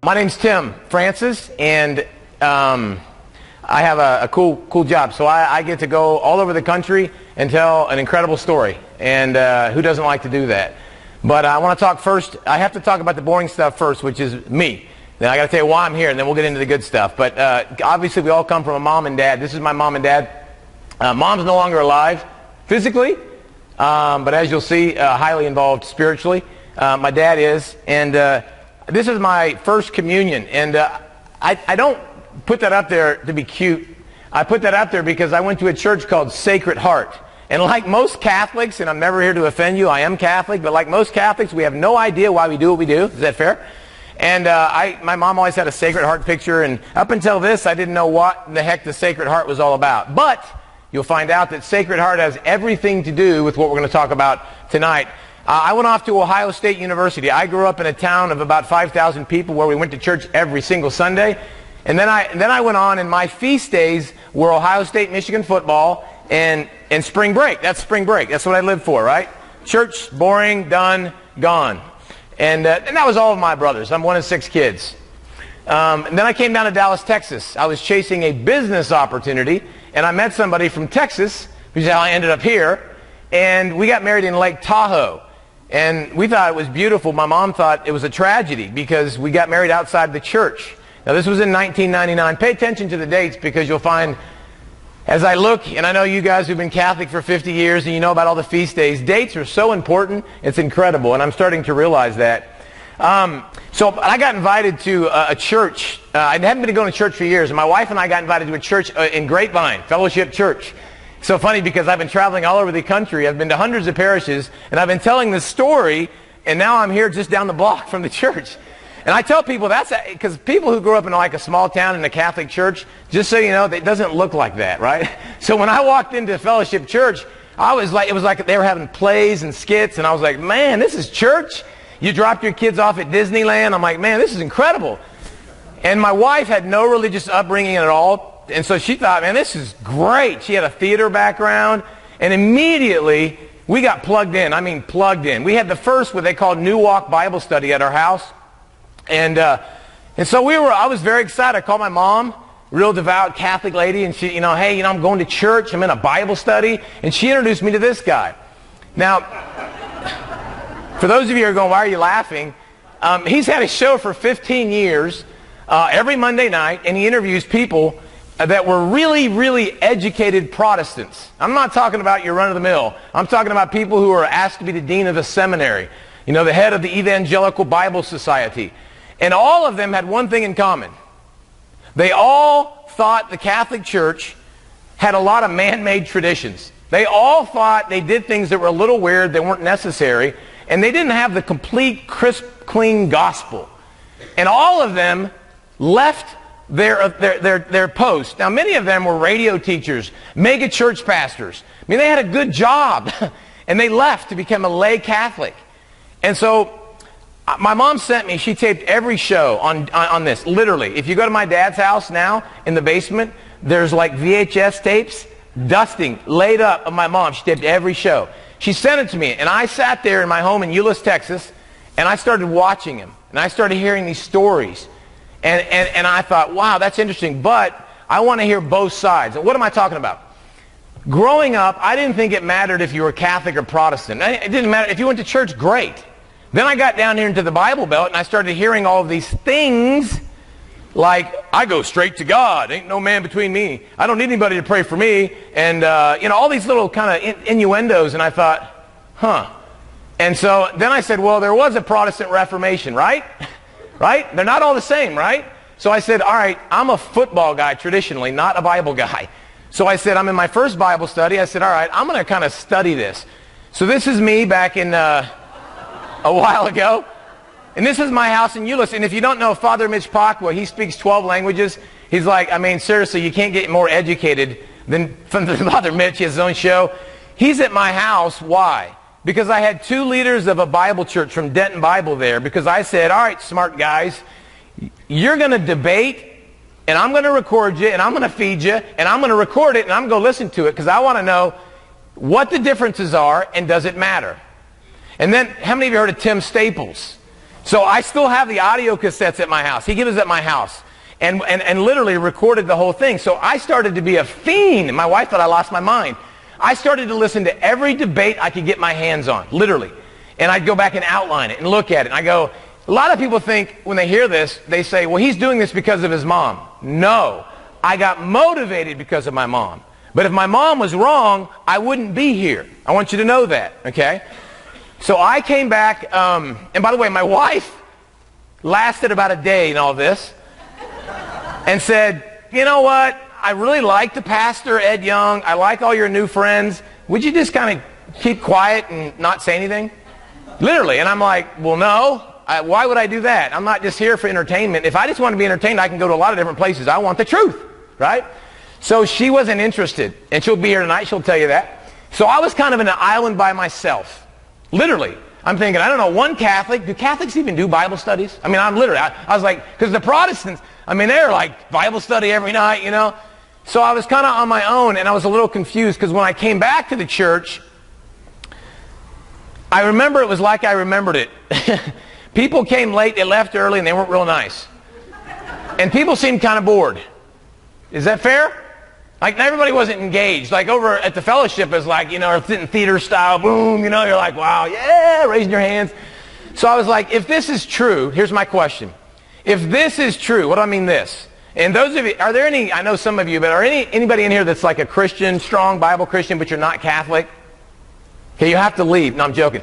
My name's Tim Francis, and I have a cool job. So I get to go all over the country and tell an incredible story. And who doesn't like to do that? But I want to talk first. I have to talk about the boring stuff first, which is me. Then I got to tell you why I'm here, and then we'll get into the good stuff. But obviously, we all come from a mom and dad. This is my mom and dad. Mom's no longer alive physically, but as you'll see, highly involved spiritually. My dad is, and this is my first communion. And I don't put that up there to be cute. I put that up there because I went to a church called Sacred Heart. And like most Catholics, and I'm never here to offend you, I am Catholic, but like most Catholics, we have no idea why we do what we do. Is that fair? And my mom always had a Sacred Heart picture, and up until this, I didn't know what the heck the Sacred Heart was all about. But you'll find out that Sacred Heart has everything to do with what we're going to talk about tonight. I went off to Ohio State University. I grew up in a town of about 5,000 people where we went to church every single Sunday. And then I went on, and my feast days were Ohio State, Michigan football, and spring break. That's spring break. That's what I lived for, right? Church, boring, done, gone. And that was all of my brothers. I'm one of 6 kids. And then I came down to Dallas, Texas. I was chasing a business opportunity, and I met somebody from Texas, which is how I ended up here. And we got married in Lake Tahoe. And we thought it was beautiful. My mom thought it was a tragedy because we got married outside the church. Now, this was in 1999. Pay attention to the dates because you'll find, as I look, and I know you guys who've been Catholic for 50 years and you know about all the feast days, dates are so important, it's incredible, and I'm starting to realize that. So I got invited to a church. I hadn't been going to church for years, and my wife and I got invited to a church in Grapevine, Fellowship Church. So funny because I've been traveling all over the country. I've been to hundreds of parishes, and I've been telling this story, and now I'm here just down the block from the church. And I tell people that's because people who grew up in like a small town in a Catholic church, just so you know, it doesn't look like that, right? So when I walked into Fellowship Church, it was like they were having plays and skits, and I was like, man, this is church? You dropped your kids off at Disneyland? I'm like, man, this is incredible. And my wife had no religious upbringing at all, and so she thought, man, this is great. She had a theater background, and immediately we got plugged in. I mean, plugged in. We had the first what they called New Walk Bible study at our house. And so I was very excited. I called my mom, real devout Catholic lady, and she, hey, I'm going to church. I'm in a Bible study. And she introduced me to this guy. Now, for those of you who are going, why are you laughing? He's had a show for 15 years, every Monday night, and he interviews people that were really, really educated Protestants. I'm not talking about your run-of-the-mill. I'm talking about people who are asked to be the dean of a seminary, the head of the Evangelical Bible Society. And all of them had one thing in common. They all thought the Catholic Church had a lot of man-made traditions. They all thought they did things that were a little weird, they weren't necessary, and they didn't have the complete, crisp, clean gospel. And all of them left their post. Now, many of them were radio teachers, mega church pastors. I mean, they had a good job, and they left to become a lay Catholic. And so my mom sent me, she taped every show on this, literally. If you go to my dad's house now, in the basement, there's like VHS tapes, dusting, laid up of my mom. She taped every show. She sent it to me, and I sat there in my home in Euless, Texas, and I started watching him, and I started hearing these stories. And I thought, wow, that's interesting, but I want to hear both sides. And what am I talking about? Growing up, I didn't think it mattered if you were Catholic or Protestant. It didn't matter. If you went to church, great. Then I got down here into the Bible Belt, and I started hearing all of these things like, I go straight to God. Ain't no man between me. I don't need anybody to pray for me. And, all these little kind of innuendos. And I thought, huh. And so then I said, well, there was a Protestant Reformation, right? Right? They're not all the same, right? So I said, all right, I'm a football guy traditionally, not a Bible guy. So I said, I'm in my first Bible study. I said, all right, I'm going to kind of study this. So this is me back in a while ago. And this is my house in Euless. And if you don't know Father Mitch Pacwa, he speaks 12 languages. He's like, I mean, seriously, you can't get more educated than Father Mitch. He has his own show. He's at my house. Why? Because I had 2 leaders of a Bible church from Denton Bible there. Because I said, all right, smart guys, you're going to debate, and I'm going to record you, and I'm going to feed you, and I'm going to record it, and I'm going to listen to it, because I want to know what the differences are, and does it matter? And then, how many of you heard of Tim Staples? So I still have the audio cassettes at my house. He gave us at my house. And literally recorded the whole thing. So I started to be a fiend. My wife thought I lost my mind. I started to listen to every debate I could get my hands on, literally. And I'd go back and outline it and look at it. And I go, a lot of people think when they hear this, they say, well, he's doing this because of his mom. No, I got motivated because of my mom. But if my mom was wrong, I wouldn't be here. I want you to know that, okay? So I came back, and by the way, my wife lasted about a day in all this and said, you know what, I really like the pastor, Ed Young. I like all your new friends. Would you just kind of keep quiet and not say anything? Literally. And I'm like, well, no. Why would I do that? I'm not just here for entertainment. If I just want to be entertained, I can go to a lot of different places. I want the truth, right? So she wasn't interested. And she'll be here tonight. She'll tell you that. So I was kind of in an island by myself. Literally. I'm thinking, I don't know, one Catholic. Do Catholics even do Bible studies? I mean, I'm literally, I was like, because the Protestants, I mean, they're like Bible study every night, you know. So I was kind of on my own, and I was a little confused because when I came back to the church, I remember it was like I remembered it. People came late, they left early, and they weren't real nice. And people seemed kind of bored. Is that fair? Like, everybody wasn't engaged. Like, over at the fellowship, it's like, you know, sitting theater style, boom, you know, you're like, wow, yeah, raising your hands. So I was like, if this is true, here's my question. If this is true, what do I mean this? And those of you, are there any, I know some of you, but are anybody in here that's like a Christian, strong Bible Christian, but you're not Catholic? Okay, you have to leave. No, I'm joking.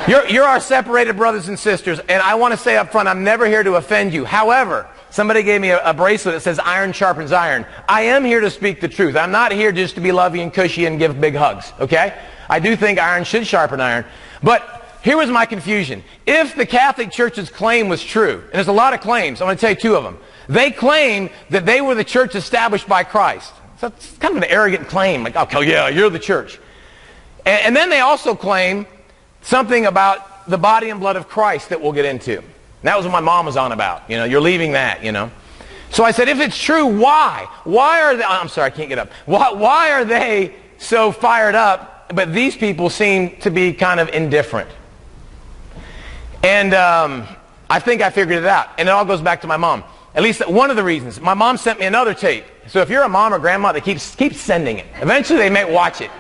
You're our separated brothers and sisters, and I want to say up front, I'm never here to offend you. However, somebody gave me a bracelet that says iron sharpens iron. I am here to speak the truth. I'm not here just to be lovey and cushy and give big hugs, okay? I do think iron should sharpen iron. But here was my confusion. If the Catholic Church's claim was true, and there's a lot of claims, I'm going to tell you two of them. They claim that they were the church established by Christ. So it's kind of an arrogant claim, like, okay, yeah, you're the church. And then they also claim something about the body and blood of Christ that we'll get into. And that was what my mom was on about. You know, you're leaving that, you know. So I said, if it's true, why? Why are they, I'm sorry, I can't get up. Why are they so fired up, but these people seem to be kind of indifferent? And I think I figured it out. And it all goes back to my mom. At least one of the reasons. My mom sent me another tape. So if you're a mom or grandma, they keep sending it. Eventually they may watch it.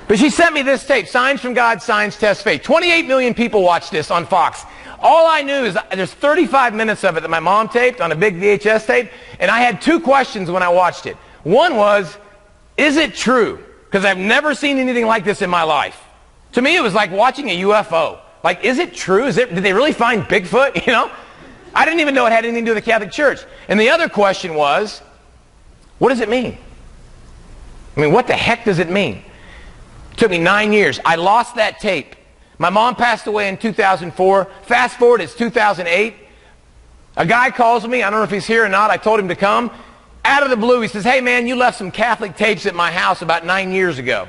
But she sent me this tape, Signs from God, Signs Test Faith. 28 million people watched this on Fox. All I knew is there's 35 minutes of it that my mom taped on a big VHS tape, and I had two questions when I watched it. One was, is it true? Because I've never seen anything like this in my life. To me, it was like watching a UFO. Like, is it true? Did they really find Bigfoot? You know? I didn't even know it had anything to do with the Catholic Church. And the other question was, what does it mean? I mean, what the heck does it mean? It took me 9 years. I lost that tape. My mom passed away in 2004. Fast forward, it's 2008. A guy calls me. I don't know if he's here or not. I told him to come. Out of the blue, he says, hey, man, you left some Catholic tapes at my house about 9 years ago.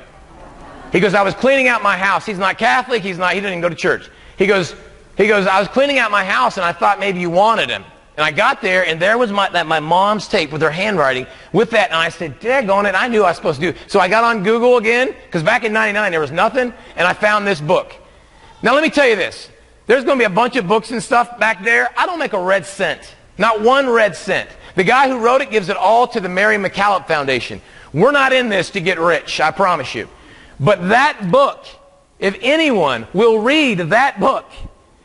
He goes, I was cleaning out my house. He's not Catholic. He doesn't even go to church. He goes, I was cleaning out my house, and I thought maybe you wanted him. And I got there, and there was my mom's tape with her handwriting with that. And I said, daggone it, I knew I was supposed to do. So I got on Google again, because back in 99 there was nothing, and I found this book. Now let me tell you this. There's going to be a bunch of books and stuff back there. I don't make a red cent. Not one red cent. The guy who wrote it gives it all to the Mary McCallop Foundation. We're not in this to get rich, I promise you. But that book, if anyone will read that book,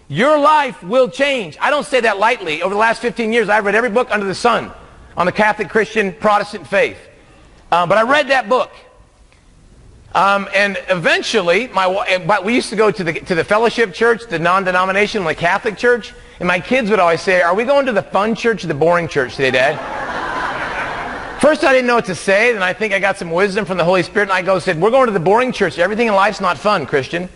your life will change. I don't say that lightly. Over the last 15 years, I've read every book under the sun on the Catholic, Christian, Protestant faith. But I read that book. And eventually, we used to go to the fellowship church, the non-denominational, the Catholic church. And my kids would always say, are we going to the fun church or the boring church today, Dad? First, I didn't know what to say. Then I think I got some wisdom from the Holy Spirit. And I said, we're going to the boring church. Everything in life's not fun, Christian.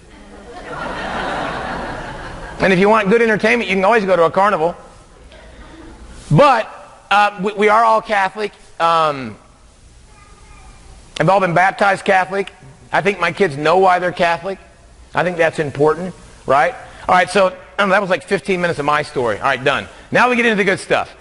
And if you want good entertainment, you can always go to a carnival. But we are all Catholic. I've all been baptized Catholic. I think my kids know why they're Catholic. I think that's important, right? All right, so that was like 15 minutes of my story. All right, done. Now we get into the good stuff.